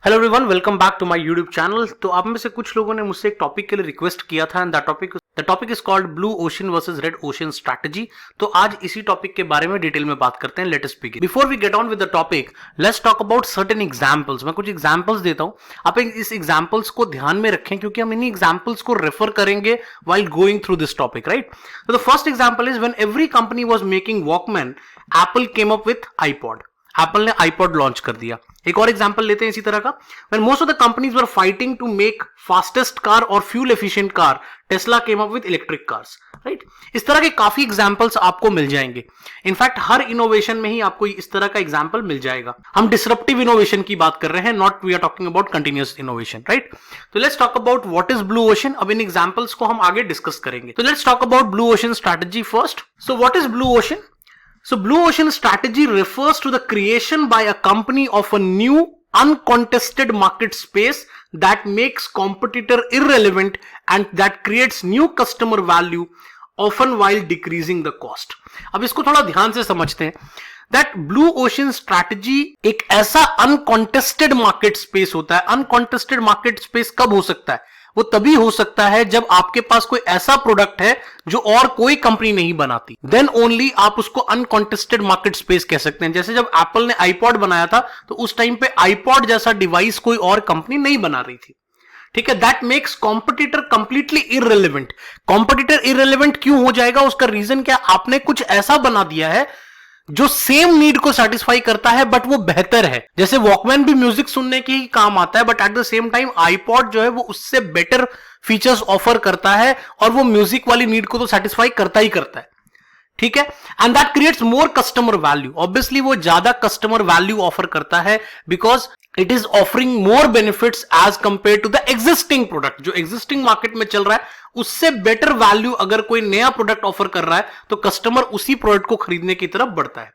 Hello everyone, welcome back to my YouTube channel. तो आप में से कुछ लोगों ने मुझसे एक टॉपिक के लिए रिक्वेस्ट किया था and the topic is called blue ocean versus red ocean strategy. तो आज इसी टॉपिक के बारे में डिटेल में बात करते हैं। Let us begin. Before we get on with the topic, let's talk about certain examples. मैं कुछ एग्जांपल्स देता हूं, आप इस एग्जांपल्स को ध्यान में रखें क्योंकि हम इन्हीं एग्जांपल्स को रेफर करेंगे while going through this topic, right. तो the first example is when every company was making Walkman, Apple came up with iPod. Apple ने आईपॉड लॉन्च कर दिया। एक और एग्जांपल लेते हैं इसी तरह का। When most of the companies were fighting to make fastest car or fuel efficient car, Tesla came up with electric cars, right? इस तरह के काफी एग्जांपल्स आपको मिल जाएंगे। इनफैक्ट हर इनोवेशन में ही आपको इस तरह का एग्जांपल मिल जाएगा। हम डिसरप्टिव इनोवेशन की बात कर रहे हैं, not we are talking about continuous innovation, right. तो let's talk about what is blue ocean. अब इन एग्जांपल्स को हम आगे डिस्कस करेंगे। तो let's talk about blue ocean strategy first. So what is blue ocean? So blue ocean strategy refers to the creation by a company of a new uncontested market space that makes competitor irrelevant and that creates new customer value often while decreasing the cost. अब इसको थोड़ा ध्यान से समझते हैं। That blue ocean strategy एक ऐसा uncontested market space होता है। Uncontested market space कब हो सकता है? वो तभी हो सकता है जब आपके पास कोई ऐसा प्रोडक्ट है जो और कोई कंपनी नहीं बनाती। देन ओनली आप उसको अनकॉन्टेस्टेड मार्केट स्पेस कह सकते हैं। जैसे जब एप्पल ने आईपॉड बनाया था तो उस टाइम पे आईपॉड जैसा डिवाइस कोई और कंपनी नहीं बना रही थी, ठीक है। That makes competitor completely irrelevant. Competitor irrelevant क्यों हो जाएगा? उसका रीजन क्या? आपने कुछ ऐसा बना दिया है जो सेम नीड को सेटिस्फाई करता है बट वो बेहतर है। जैसे वॉकमैन भी म्यूजिक सुनने के ही काम आता है but at the same time iPod जो है वो उससे बेटर फीचर्स ऑफर करता है और वो म्यूजिक वाली नीड को तो सेटिस्फाई करता ही करता है, ठीक है। And that creates more customer value. Obviously वो ज्यादा कस्टमर वैल्यू ऑफर करता है because it is offering more benefits as compare to the existing product. जो एग्जिस्टिंग मार्केट में चल रहा है उससे बेटर वैल्यू अगर कोई नया प्रोडक्ट ऑफर कर रहा है तो कस्टमर उसी प्रोडक्ट को खरीदने की तरफ बढ़ता है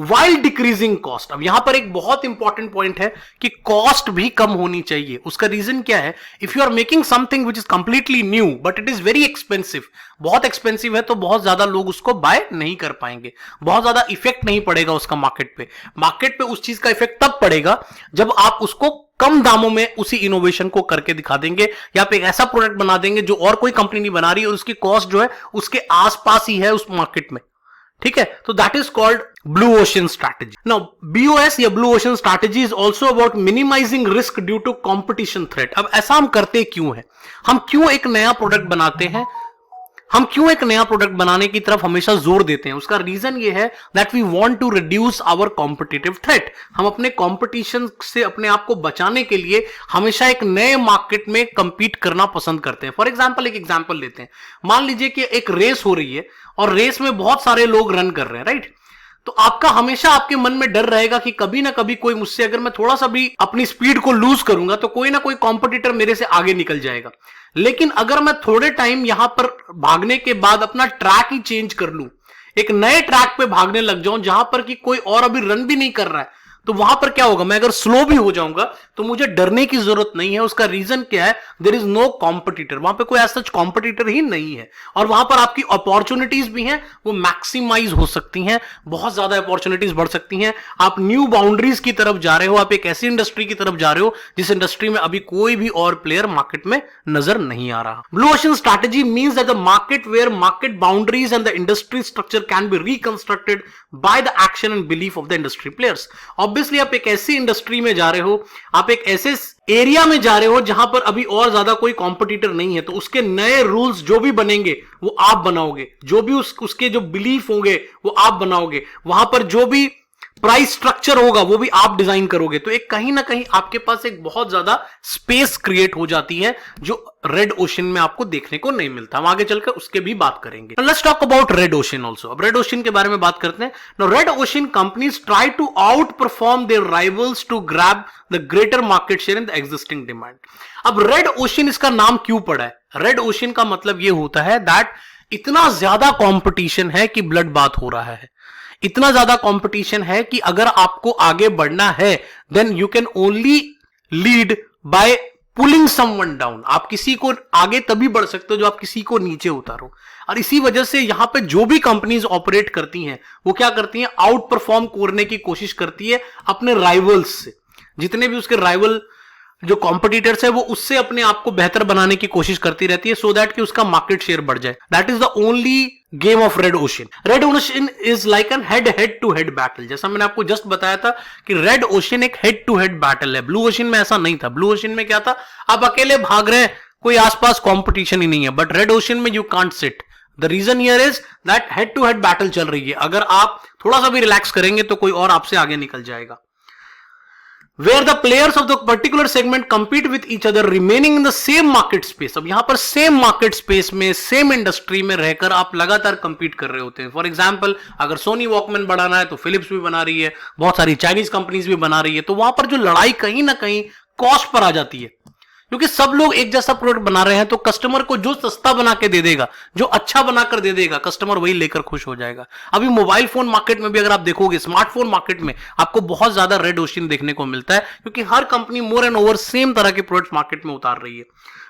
while decreasing cost। अब यहां पर एक बहुत इंपॉर्टेंट पॉइंट है कि कॉस्ट भी कम होनी चाहिए। उसका रीजन क्या है? If you are making something which is completely new but it is very expensive, बहुत एक्सपेंसिव है तो बहुत ज्यादा लोग उसको बाय नहीं कर पाएंगे, बहुत ज्यादा इफेक्ट नहीं पड़ेगा उसका मार्केट पे। मार्केट पे उस चीज का इफेक्ट तब पड़ेगा जब आप उसको कम दामों में उसी इनोवेशन को करके दिखा देंगे या आप एक ऐसा प्रोडक्ट बना देंगे जो और कोई कंपनी नहीं बना रही और उसकी कॉस्ट जो है उसके आसपास ही है उस मार्केट में, ठीक है। तो that is called blue ocean strategy. Now BOS या blue ocean strategy is also about minimising risk due to competition threat. अब ऐसा हम करते क्यों है? हम क्यों एक नया प्रोडक्ट बनाते हैं? हम क्यों एक नया प्रोडक्ट बनाने की तरफ हमेशा जोर देते हैं? उसका रीजन ये है that we want to reduce our competitive threat. हम अपने कंपटीशन से अपने आप को बचाने के लिए हमेशा एक नए मार्केट में कंपीट करना पसंद करते हैं। फॉर एग्जांपल एक एग्जांपल लेते हैं। मान लीजिए कि एक रेस हो रही है और रेस में बहुत सारे लोग रन कर रहे हैं, राइट। तो आपका हमेशा आपके मन में डर रहेगा कि कभी ना कभी कोई मुझसे, अगर मैं थोड़ा सा भी अपनी स्पीड को लूज करूंगा तो कोई ना कोई कॉम्पिटिटर मेरे से आगे निकल जाएगा। लेकिन अगर मैं थोड़े टाइम यहां पर भागने के बाद अपना ट्रैक ही चेंज कर लूं, एक नए ट्रैक पे भागने लग जाऊं जहां पर कि कोई और अभी रन भी नहीं कर रहा है, तो वहां पर क्या होगा? मैं अगर स्लो भी हो जाऊंगा तो मुझे डरने की जरूरत नहीं है। उसका रीजन क्या है? There is no competitor. वहां पे कोई ऐसा कॉम्पिटिटर ही नहीं है और वहां पर आपकी अपॉर्चुनिटीज भी हैं, वो मैक्सिमाइज हो सकती हैं, बहुत ज्यादा अपॉर्चुनिटीज बढ़ सकती हैं। आप न्यू बाउंड्रीज की तरफ जा रहे हो, आप एक ऐसी इंडस्ट्री की तरफ जा रहे हो जिस इंडस्ट्री में अभी कोई भी और प्लेयर मार्केट में नजर नहीं आ रहा। Blue ocean strategy means that the market where market boundaries and the industry structure can be reconstructed by the action and belief of the industry players. Obviously आप एक ऐसी इंडस्ट्री में जा रहे हो, आप एक ऐसे एरिया में जा रहे हो जहां पर अभी और ज्यादा कोई कॉम्पिटिटर नहीं है, तो उसके नए रूल्स जो भी बनेंगे वो आप बनाओगे, जो भी उसके जो बिलीफ होंगे वो आप बनाओगे, वहां पर जो भी प्राइस स्ट्रक्चर होगा वो भी आप डिजाइन करोगे। तो एक कहीं ना कहीं आपके पास एक बहुत ज्यादा स्पेस क्रिएट हो जाती है जो रेड ओशन में आपको देखने को नहीं मिलता। हम आगे चलकर उसके भी बात करेंगे। Let's talk about red ocean also. अब रेड ओशन के बारे में बात करते हैं। Now red ocean companies try to outperform their rivals to grab the greater market share in the existing demand. अब रेड ओशन इसका नाम क्यों पड़ा है? रेड ओशन का मतलब यह होता है दैट इतना ज्यादा कॉम्पिटिशन है कि ब्लड बात हो रहा है। इतना ज्यादा कंपटीशन है कि अगर आपको आगे बढ़ना है then you can only lead by pulling someone down. आप किसी को आगे तभी बढ़ सकते हो जो आप किसी को नीचे उतारो। और इसी वजह से यहां पे जो भी कंपनीज ऑपरेट करती हैं वो क्या करती हैं? आउट परफॉर्म करने की कोशिश करती है अपने राइवल्स से। जितने भी उसके राइवल जो कॉम्पिटिटर्स है वो उससे अपने आप को बेहतर बनाने की कोशिश करती रहती है, सो दैट कि उसका मार्केट शेयर बढ़ जाए। That is the only game of red ocean. Red ocean is like an head to head battle. जैसा मैंने आपको जस्ट बताया था कि रेड ओशन एक हेड टू हेड बैटल है। ब्लू ओशन में ऐसा नहीं था। ब्लू ओशन में क्या था, आप अकेले भाग रहे हैं, कोई आसपास कंपटीशन ही नहीं है। बट रेड ओशन में you can't sit. The reason here is that head to head battle चल रही है। अगर आप थोड़ा सा भी रिलैक्स करेंगे तो कोई और आपसे आगे निकल जाएगा। Where the players of the particular segment compete with each other remaining in the same market space। अब यहां पर सेम मार्केट स्पेस में, सेम इंडस्ट्री में रहकर आप लगातार कंपीट कर रहे होते हैं। फॉर एग्जांपल, अगर सोनी वॉकमैन बनाना है तो फिलिप्स भी बना रही है, बहुत सारी चाइनीज कंपनीज भी बना रही है। तो वहां पर जो लड़ाई कहीं ना कहीं कॉस्ट पर आ जाती है, क्योंकि सब लोग एक जैसा प्रोडक्ट बना रहे हैं। तो कस्टमर को जो सस्ता बना के दे देगा, जो अच्छा बनाकर दे देगा, कस्टमर वही लेकर खुश हो जाएगा। अभी मोबाइल फोन मार्केट में भी अगर आप देखोगे, स्मार्टफोन मार्केट में आपको बहुत ज्यादा रेड ओशन देखने को मिलता है, क्योंकि हर company more and over same तरह के प्रोडक्ट्स मार्केट में उतार रही है।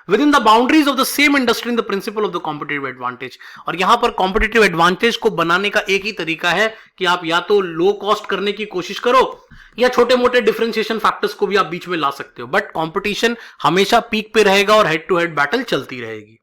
Within the boundaries of the same industry in the principle of the competitive advantage. और यहां पर कॉम्पिटिटिव एडवांटेज को बनाने का एक ही तरीका है कि आप या तो लो कॉस्ट करने की कोशिश करो, या छोटे मोटे डिफरेंशिएशन फैक्टर्स को भी आप बीच में ला सकते हो। बट कंपटीशन हमेशा पीक पे रहेगा और हेड टू हेड बैटल चलती रहेगी।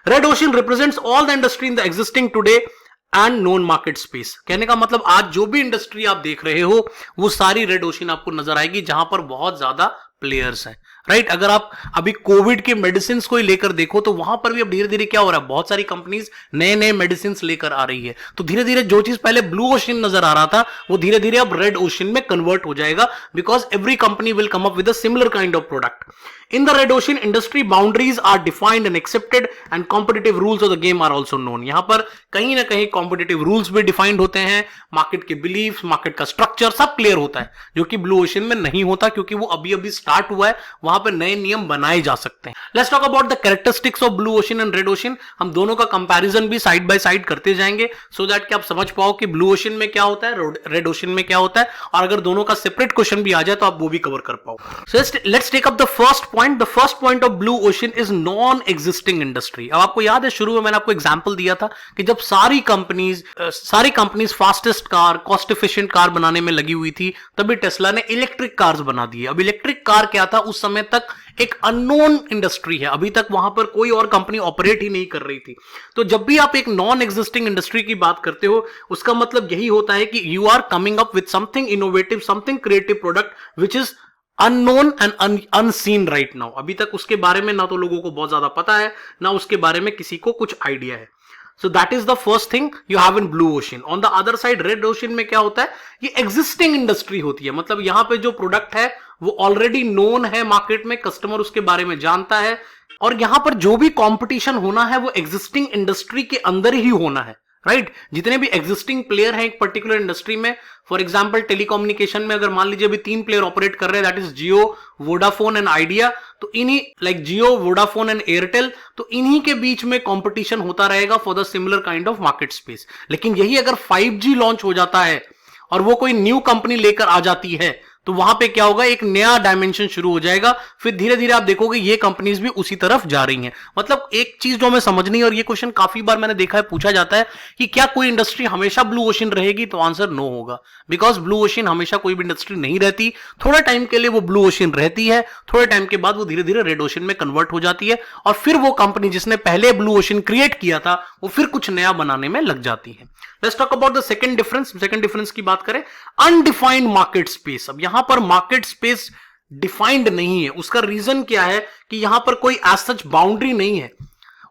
Red ocean represents all the industry in the existing today and non market space. कहने का मतलब आज जो भी इंडस्ट्री आप देख रहे हो वो सारी रेड ओशन आपको नजर आएगी, जहां पर बहुत ज्यादा प्लेयर्स हैं। राइट, अगर आप अभी कोविड के मेडिसिन को ही लेकर देखो तो वहां पर भी अब धीरे धीरे क्या हो रहा है, बहुत सारी कंपनीज नए नए मेडिसिन लेकर आ रही है। तो धीरे धीरे जो चीज पहले ब्लू ओशन नजर आ रहा था वो धीरे धीरे अब रेड ओशन में कन्वर्ट हो जाएगा, because every company will come up with a similar kind of product. In the red ocean, industry boundaries are defined and accepted and competitive rules of the game are also known। यहां पर कहीं ना कहीं competitive rules भी defined होते हैं, market के belief, market का स्ट्रक्चर सब क्लियर होता है, जो कि ब्लू ओशन में नहीं होता, क्योंकि वो अभी अभी स्टार्ट हुआ है। वहां पर नए नियम बनाए जा सकते हैं। Let's talk about the characteristics of blue ocean and red ocean. हम दोनों का कंपैरिजन भी साइड बाय साइड करते जाएंगे, सो दैट कि आप समझ पाओ कि ब्लू ओशन में क्या होता है, रेड ओशन में क्या होता है, और अगर दोनों का सेपरेट क्वेश्चन भी आ जाए तो आप वो भी कवर कर पाओ। So let's take up the first point. The first point of blue ocean is non existing industry. अब आपको याद है शुरू में मैंने आपको एग्जांपल दिया था कि जब सारी companies fastest car, cost efficient car बनाने में लगी हुई थी, तभी टेस्ला ने इलेक्ट्रिक कार्स बना दिए। अब इलेक्ट्रिक कार क्या था, उस समय तक एक अननोन इंडस्ट्री है, अभी तक वहां पर कोई और कंपनी ऑपरेट ही नहीं कर रही थी। तो जब भी आप एक नॉन एग्जिस्टिंग इंडस्ट्री की बात करते हो, उसका मतलब यही होता है कि you are coming up with something innovative, something creative product which is unknown and unseen right now. अभी तक उसके बारे में ना तो लोगों को बहुत ज्यादा पता है, ना उसके बारे में किसी को कुछ आइडिया है। So that is the first thing you have in blue ocean. On the other side, red ocean में क्या होता है, ये existing industry होती है। मतलब यहां पे जो प्रोडक्ट है वो ऑलरेडी नोन है मार्केट में, कस्टमर उसके बारे में जानता है, और यहां पर जो भी कंपटीशन होना है वो एग्जिस्टिंग इंडस्ट्री के अंदर ही होना है। राइट, जितने भी एग्जिस्टिंग प्लेयर हैं एक पर्टिकुलर इंडस्ट्री में, फॉर एग्जांपल टेलीकम्युनिकेशन में अगर मान लीजिए अभी 3 प्लेयर ऑपरेट कर रहे हैं, that is Jio, Vodafone and idea. तो इन्हीं like Jio, Vodafone and Airtel, तो इन्हीं के बीच में कंपटीशन होता रहेगा for the similar kind of market space. लेकिन यही अगर 5G लॉन्च हो जाता है और वो कोई न्यू कंपनी लेकर आ जाती है, तो वहां पे क्या होगा, एक नया डायमेंशन शुरू हो जाएगा। फिर धीरे धीरे आप देखोगे ये कंपनीज भी उसी तरफ जा रही हैं। मतलब एक चीज जो हमें समझनी है, और ये क्वेश्चन काफी बार मैंने देखा है पूछा जाता है कि क्या कोई इंडस्ट्री हमेशा ब्लू ओशन रहेगी, तो आंसर नो होगा, बिकॉज ब्लू ओशन हमेशा कोई भी इंडस्ट्री नहीं रहती। थोड़ा टाइम के लिए वो ब्लू ओशन रहती है, थोड़े टाइम के बाद वो धीरे धीरे रेड ओशन में कन्वर्ट हो जाती है, और फिर वो कंपनी जिसने पहले ब्लू ओशन क्रिएट किया था वो फिर कुछ नया बनाने में लग जाती है। Let's talk about the second difference. Second difference की बात करें, अनडिफाइंड मार्केट स्पेस। अब यहां पर मार्केट स्पेस डिफाइंड नहीं है। उसका रीजन क्या है कि यहां पर कोई एज सच बाउंड्री नहीं है,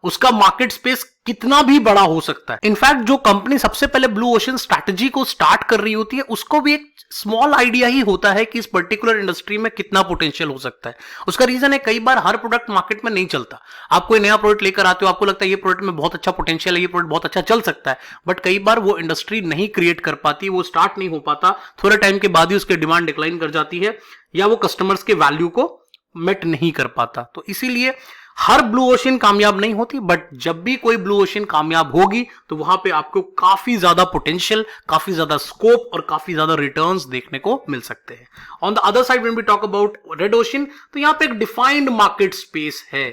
उसका मार्केट स्पेस कितना भी बड़ा हो सकता है। इनफैक्ट जो कंपनी सबसे पहले ब्लू ओशन स्ट्रैटेजी को स्टार्ट कर रही होती है, उसको भी एक स्मॉल आइडिया ही होता है कि इस पर्टिकुलर इंडस्ट्री में कितना पोटेंशियल हो सकता है। उसका रीजन है, कई बार हर प्रोडक्ट मार्केट में नहीं चलता। आप कोई नया प्रोडक्ट लेकर आते हो, आपको लगता है ये प्रोडक्ट में बहुत अच्छा पोटेंशियल है, ये प्रोडक्ट बहुत अच्छा चल सकता है, बट कई बार वो इंडस्ट्री नहीं क्रिएट कर पाती, वो स्टार्ट नहीं हो पाता, थोड़े टाइम के बाद ही उसकी डिमांड डिक्लाइन कर जाती है, या वो कस्टमर्स के वैल्यू को मेट नहीं कर पाता। तो इसीलिए हर ब्लू ओशन कामयाब नहीं होती, बट जब भी कोई ब्लू ओशन कामयाब होगी तो वहां पे आपको काफी ज्यादा पोटेंशियल, काफी ज्यादा स्कोप और काफी ज्यादा रिटर्न्स देखने को मिल सकते हैं। On the other side when we talk about red ocean, तो यहां पे एक डिफाइंड मार्केट स्पेस है।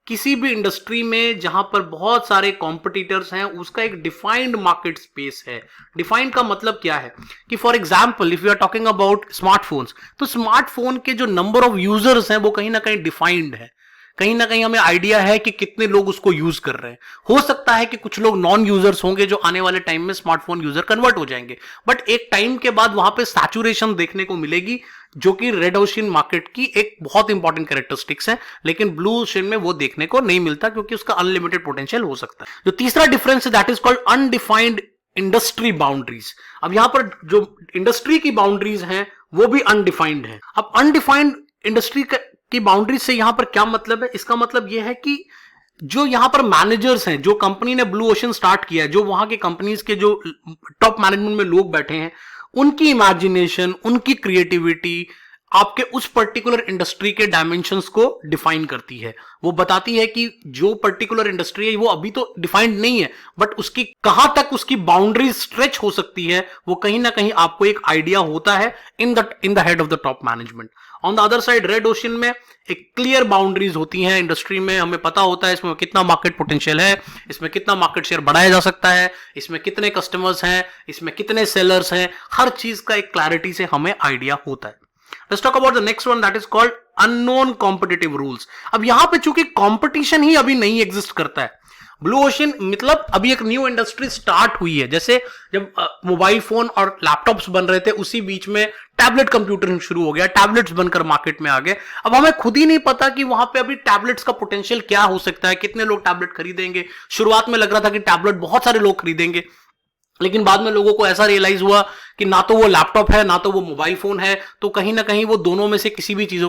किसी भी इंडस्ट्री में जहां पर बहुत सारे कॉम्पिटिटर्स हैं उसका एक डिफाइंड मार्केट स्पेस है। डिफाइंड का मतलब क्या है कि for example if you are talking about smartphones, तो स्मार्टफोन के जो नंबर ऑफ यूजर्स हैं वो कहीं ना कहीं डिफाइंड है। कहीं ना कहीं हमें आइडिया है कि कितने लोग उसको यूज कर रहे हैं। हो सकता है कि कुछ लोग नॉन यूजर्स होंगे जो आने वाले टाइम में स्मार्टफोन यूजर कन्वर्ट हो जाएंगे, बट एक टाइम के बाद वहां पे सैचुरेशन देखने को मिलेगी, जो कि रेड ओशन मार्केट की एक बहुत इंपॉर्टेंट कैरेक्टरिस्टिक्स है। लेकिन ब्लू ओशन में वो देखने को नहीं मिलता क्योंकि उसका अनलिमिटेड पोटेंशियल हो सकता है। जो तीसरा डिफरेंस है that is called undefined industry boundaries. अब यहां पर जो इंडस्ट्री की बाउंड्रीज हैं वो भी अनडिफाइंड है। अब अनडिफाइंड इंडस्ट्री की बाउंड्रीज से यहां पर क्या मतलब है? इसका मतलब यह है कि जो यहां पर मैनेजर्स हैं, जो कंपनी ने ब्लू ओशन स्टार्ट किया है, जो वहां के कंपनीज के जो टॉप मैनेजमेंट में लोग बैठे हैं, उनकी इमेजिनेशन, उनकी क्रिएटिविटी आपके उस पर्टिकुलर इंडस्ट्री के डायमेंशंस को डिफाइन करती है। वो बताती है कि जो पर्टिकुलर इंडस्ट्री है वो अभी तो डिफाइंड नहीं है, बट उसकी कहां तक उसकी बाउंड्री स्ट्रेच हो सकती है वो कहीं ना कहीं आपको एक आइडिया होता है in the head of the top management. On the other side red ocean में एक क्लियर बाउंड्रीज होती हैं इंडस्ट्री में। हमें पता होता है इसमें कितना मार्केट पोटेंशियल है, इसमें कितना मार्केट शेयर बढ़ाया जा सकता है, इसमें कितने कस्टमर्स हैं, इसमें कितने सेलर्स हैं, हर चीज का एक क्लैरिटी से हमें आइडिया होता है। Let's talk about the next one that is called unknown competitive rules. अब यहां पे चूंकि कंपटीशन ही अभी नहीं एग्जिस्ट करता है, ब्लू ओशन मतलब अभी एक न्यू इंडस्ट्री स्टार्ट हुई है। जैसे जब मोबाइल फोन और लैपटॉप्स बन रहे थे उसी बीच में टैबलेट कंप्यूटर शुरू हो गया, टैबलेट्स बनकर मार्केट में आ गए। अब हमें खुद ही नहीं पता कि वहां पे अभी टैबलेट्स का पोटेंशियल क्या हो सकता है, कितने लोग टैबलेट खरीदेंगे। शुरुआत में लग रहा था कि टैबलेट बहुत सारे लोग खरीदेंगे, लेकिन बाद में लोगों को ऐसा रियलाइज हुआ कि ना तो वो लैपटॉप है ना तो वो मोबाइल फोन है, तो कहीं ना कहीं वो दोनों में से किसी भी चीजों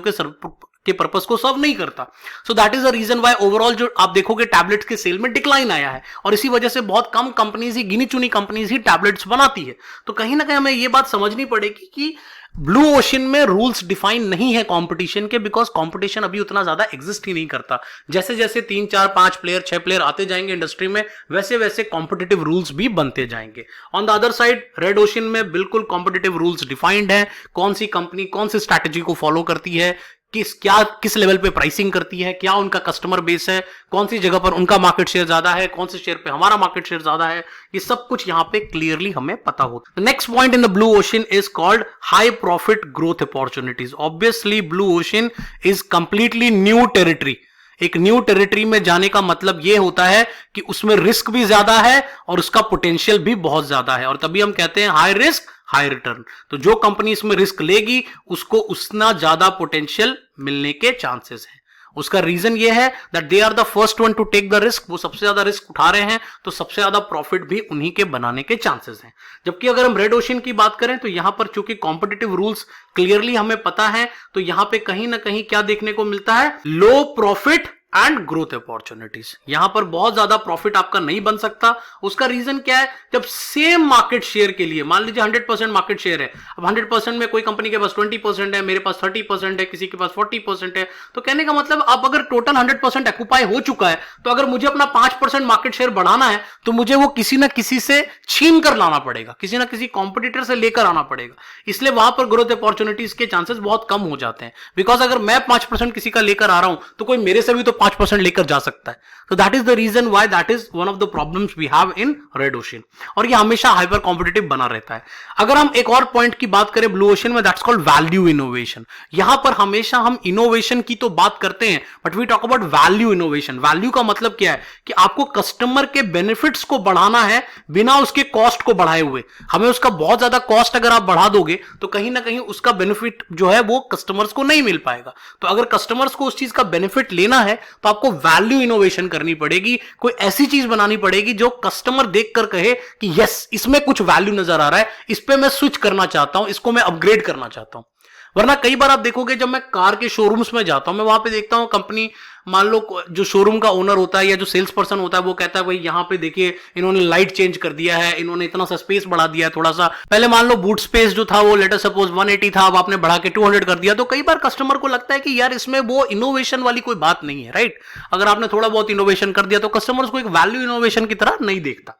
के पर्पस को सर्व नहीं करता। So that is the reason why overall जो आप देखोगे टैबलेट्स के सेल में डिक्लाइन आया है, और इसी वजह से बहुत कम कंपनीज ही, गिनी चुनी कंपनीज ही टैबलेट्स बनाती है। तो कहीं ना कहीं हमें ये बात समझनी पड़ेगी कि ब्लू ओशन में रूल्स डिफाइन नहीं है कंपटीशन के, बिकॉज कंपटीशन अभी उतना ज्यादा एग्जिस्ट ही नहीं करता। जैसे जैसे 3 4 5 प्लेयर 6 प्लेयर आते जाएंगे इंडस्ट्री में, वैसे वैसे कॉम्पिटिटिव रूल्स भी बनते जाएंगे। On the other side red ocean में बिल्कुल कॉम्पिटिटिव रूल्स डिफाइंड है। कौन सी कंपनी कौन सी स्ट्रैटेजी को फॉलो करती है, किस लेवल पे प्राइसिंग करती है, क्या उनका कस्टमर बेस है, कौन सी जगह पर उनका मार्केट शेयर ज्यादा है, कौन से शेयर पे हमारा मार्केट शेयर ज्यादा है, ये सब कुछ यहां पे क्लियरली हमें पता होता है। Next point in the blue ocean is called high profit growth opportunities. Obviously blue ocean is completely new territory. एक न्यू टेरिटरी में जाने का मतलब यह होता है कि उसमें रिस्क भी ज्यादा है और उसका पोटेंशियल भी बहुत ज्यादा है, और तभी हम कहते हैं हाई रिस्क हाई रिटर्न। तो जो कंपनी इसमें रिस्क लेगी उसको उतना ज्यादा पोटेंशियल मिलने के चांसेस हैं। उसका रीजन ये है that they are the first one to take the risk. वो सबसे ज्यादा रिस्क उठा रहे हैं, तो सबसे ज्यादा प्रॉफिट भी उन्हीं के बनाने के चांसेस हैं। जबकि अगर हम रेड ओशन की बात करें तो यहां पर चूंकि कॉम्पिटिटिव रूल्स क्लियरली हमें पता है, तो यहां पे कहीं ना कहीं क्या देखने को मिलता है, लो प्रॉफिट एंड ग्रोथ अपॉर्चुनिटीज। यहां पर बहुत ज्यादा प्रॉफिट आपका नहीं बन सकता। उसका रीजन क्या है, जब सेम मार्केट शेयर के लिए मान लीजिए 100% मार्केट शेयर है, अब 100% में कोई कंपनी के पास 20% है, मेरे पास 30% है, किसी के पास 40% है, तो कहने का मतलब अब अगर टोटल 100% एक्यूपाई हो चुका है, तो अगर मुझे अपना 5% मार्केट शेयर बढ़ाना है तो मुझे वो किसी ना किसी से छीन कर लाना पड़ेगा, किसी ना किसी कॉम्पिटिटर से लेकर आना पड़ेगा। इसलिए वहां पर ग्रोथ अपॉर्चुनिटीज के चांसेस बहुत कम हो जाते हैं, बिकॉज अगर मैं 5% किसी का लेकर आ रहा हूं तो कोई मेरे से भी तो 5% लेकर जा सकता है। तो that is the reason why that is one of the problems we have in red ocean, और ये हमेशा हाइपर कॉम्पिटिटिव बना रहता है। अगर हम एक और पॉइंट की बात करें ब्लू ओशन में, दैट्स कॉल्ड वैल्यू इनोवेशन। यहां पर हमेशा हम इनोवेशन की तो बात करते हैं, but we talk about value innovation. Value का मतलब क्या है कि आपको कस्टमर के बेनिफिट्स को बढ़ाना है बिना उसके कॉस्ट को बढ़ाए हुए। हमें उसका बहुत ज्यादा कॉस्ट अगर आप बढ़ा दोगे तो कहीं ना कहीं उसका बेनिफिट जो है वो कस्टमर्स को नहीं मिल पाएगा। तो अगर कस्टमर्स को उस चीज का बेनिफिट लेना है तो आपको वैल्यू इनोवेशन करनी पड़ेगी। कोई ऐसी चीज बनानी पड़ेगी जो कस्टमर देखकर कहे कि यस, इसमें कुछ वैल्यू नजर आ रहा है, इस पे मैं स्विच करना चाहता हूं, इसको मैं अपग्रेड करना चाहता हूं। वरना कई बार आप देखोगे जब मैं कार के शोरूम्स में जाता हूं, मैं वहां पे देखता हूं कंपनी, मान लो जो शोरूम का ओनर होता है या जो सेल्स पर्सन होता है वो कहता है भाई यहाँ पे देखिए इन्होंने लाइट चेंज कर दिया है, इन्होंने इतना सा स्पेस बढ़ा दिया है, थोड़ा सा पहले मान लो बूट स्पेस जो था वो लेटर सपोज 180 था, अब आपने बढ़ा के 200 कर दिया। तो कई बार कस्टमर को लगता है कि यार इसमें वो इनोवेशन वाली कोई बात नहीं है, राइट। अगर आपने थोड़ा बहुत इनोवेशन कर दिया तो कस्टमर उसको एक वैल्यू इनोवेशन की तरह नहीं देखता।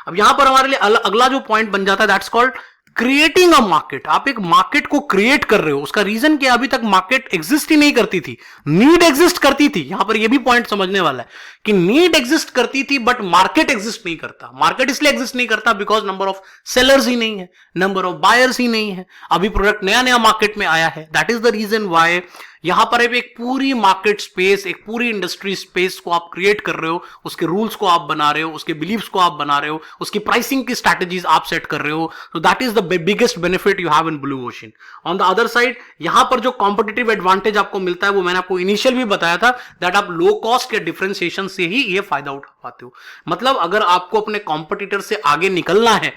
अब यहां पर हमारे लिए अगला जो पॉइंट बन जाता है that's called creating a market, आप एक मार्केट को क्रिएट कर रहे हो। उसका रीजन क्या, अभी तक मार्केट एग्जिस्ट ही नहीं करती थी, नीड एग्जिस्ट करती थी। यहां पर यह भी पॉइंट समझने वाला है कि नीड एग्जिस्ट करती थी बट मार्केट एग्जिस्ट नहीं करता। मार्केट इसलिए एग्जिस्ट नहीं करता बिकॉज नंबर ऑफ सेलर्स ही नहीं है, नंबर ऑफ बायर्स ही नहीं है। अभी प्रोडक्ट नया नया मार्केट में आया है, that is the reason why यहां पर एक पूरी मार्केट स्पेस, एक पूरी इंडस्ट्री स्पेस को आप क्रिएट कर रहे हो, उसके रूल्स को आप बना रहे हो, उसके बिलीव्स को आप बना रहे हो, उसकी प्राइसिंग की स्ट्रैटेजीज आप सेट कर रहे हो। तो that is the biggest benefit you have in blue ocean. On the other side, यहां पर जो कॉम्पिटिटिव एडवांटेज आपको मिलता है वो मैंने आपको इनिशियल भी बताया था, दैट आप लो कॉस्ट या डिफरेंशिएशन से ही ये फायदा उठा पाते हो। मतलब अगर आपको अपने कॉम्पिटिटर से आगे निकलना है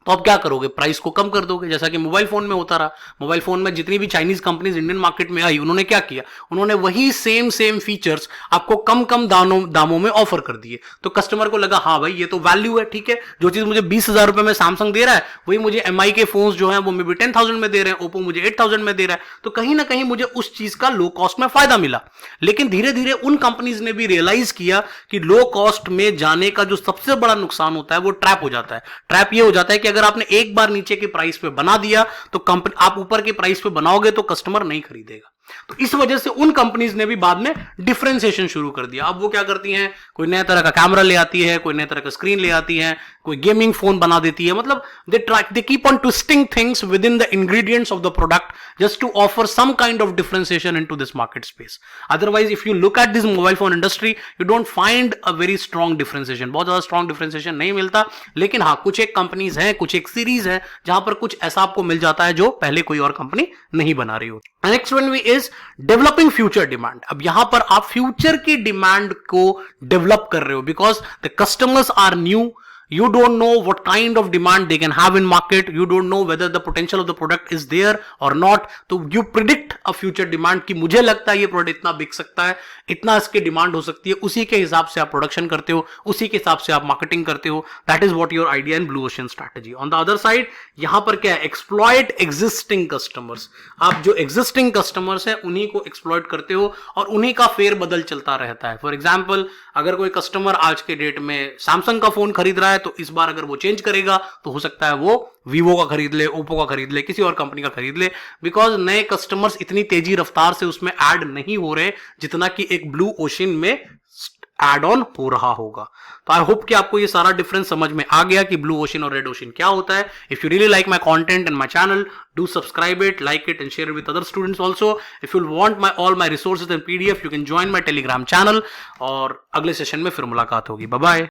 तो आप क्या करोगे, प्राइस को कम कर दोगे, जैसा कि मोबाइल फोन में होता रहा। मोबाइल फोन में जितनी भी चाइनीज कंपनीज इंडियन मार्केट में आई, उन्होंने क्या किया, उन्होंने वही सेम फीचर्स आपको कम कम दामों में ऑफर कर दिए। तो कस्टमर को लगा हाँ भाई ये तो वैल्यू है, ठीक है, जो चीज मुझे 20,000 रुपए में सैमसंग दे रहा है वही मुझे MI के फोन्स जो है वो मे बी 10,000 में दे रहे हैं, ओप्पो मुझे 8,000 में दे रहा है। तो कहीं ना कहीं मुझे उस चीज का लो कॉस्ट में फायदा मिला। लेकिन धीरे धीरे उन कंपनीज ने भी रियलाइज किया कि लो कॉस्ट में जाने का जो सबसे बड़ा नुकसान होता है वो ट्रैप हो जाता है। ट्रैप ये हो जाता है कि अगर आपने एक बार नीचे की प्राइस पे बना दिया तो कंपनी, आप ऊपर की प्राइस पे बनाओगे तो कस्टमर नहीं खरीदेगा। तो इस वजह से उन कंपनीज ने भी बाद में डिफरेंशिएशन शुरू कर दिया। अब वो क्या करती हैं, कोई नया तरह का कैमरा ले आती है, कोई नया तरह का स्क्रीन ले आती है, कोई गेमिंग फोन बना देती है। मतलब they keep on twisting things within the ingredients of the product just to offer some kind of differentiation into this market space. Otherwise if you look at this mobile phone industry you don't find a very strong differentiation, बहुत ज्यादा strong differentiation नहीं मिलता। लेकिन हाँ, कुछ एक companies हैं, कुछ एक सीरीज है जहां पर कुछ ऐसा आपको मिल जाता है जो पहले कोई और कंपनी नहीं बना रही हो। Next one is developing future demand. अब यहां पर आप फ्यूचर की डिमांड को डेवलप कर रहे हो because the customers are new, you don't know what kind of demand they can have in market, you don't know whether the potential of the product is there or not, तो you predict a future demand कि मुझे लगता है ये product इतना बिक सकता है, इतना इसकी डिमांड हो सकती है, उसी के हिसाब से आप प्रोडक्शन करते हो, उसी के हिसाब से आप मार्केटिंग करते हो। That is what your idea in blue ocean strategy. On the other side, यहां पर क्या है, एक्सप्लॉइट एग्जिस्टिंग कस्टमर्स। आप जो एग्जिस्टिंग कस्टमर्स हैं उन्हीं को एक्सप्लॉइट करते हो और उन्हीं का फेर बदल चलता रहता है। फॉर एग्जाम्पल, अगर कोई कस्टमर आज के डेट में सैमसंग का फोन खरीद रहा है तो इस बार अगर वो चेंज करेगा तो हो सकता है वो वीवो का खरीद ले, ओप्पो का खरीद ले, किसी और कंपनी का खरीद ले, बिकॉज नए कस्टमर्स इतनी तेजी रफ्तार से उसमें ऐड नहीं हो रहे जितना कि एक ब्लू ओशन में ऐड ऑन हो रहा होगा। तो आई होप कि आपको ये सारा डिफरेंस समझ में आ गया कि ब्लू ओशन और रेड ओशन क्या होता है। If you really like my content and my channel, do subscribe it, like it and share it with other students also. If you want my all my resources and PDF, you can join my Telegram channel. और अगले session में फिर मुलाकात होगी। Bye bye.